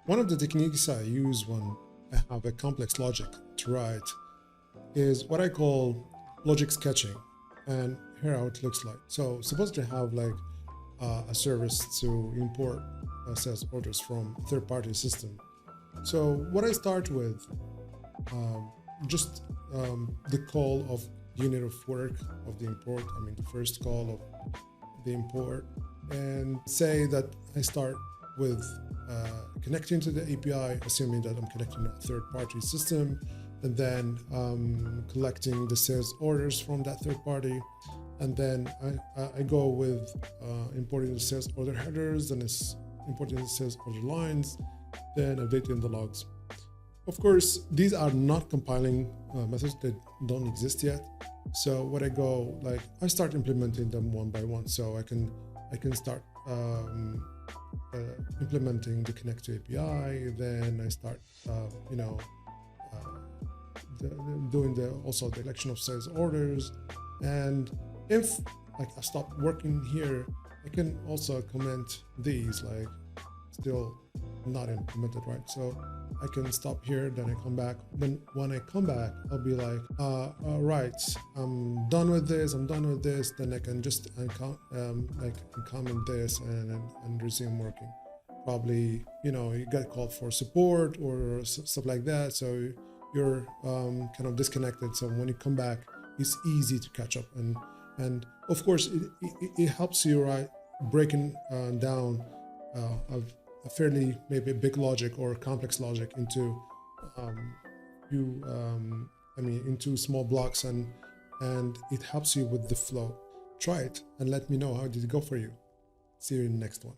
One of the techniques I use when I have a complex logic to write is what I call logic sketching. And here how it looks like. So suppose I have like a service to import sales orders from a third-party system. So what I start with, just the call of unit of work of the import, I mean the first call of the import, and say that I start with connecting to the API, assuming that I'm connecting to a third-party system, and then collecting the sales orders from that third party. And then I go with importing the sales order headers, and it's importing the sales order lines, then updating the logs. Of course, these are not compiling methods that don't exist yet. So what I go, like, I start implementing them one by one. So I can start implementing the connect to API. Then I start, doing also the election of sales orders. And if like I stop working here, I can also comment these like still not implemented, right? So I can stop here, then I come back. Then when I come back, I'll be like, all right, I'm done with this. Then I can just comment this and resume working. Probably, you get called for support or stuff like that. So you're kind of disconnected. So when you come back, it's easy to catch up. And of course, it helps you, right, breaking down a fairly maybe big logic or complex logic into into small blocks, and it helps you with the flow. Try it and let me know how did it go for you. See you in the next one.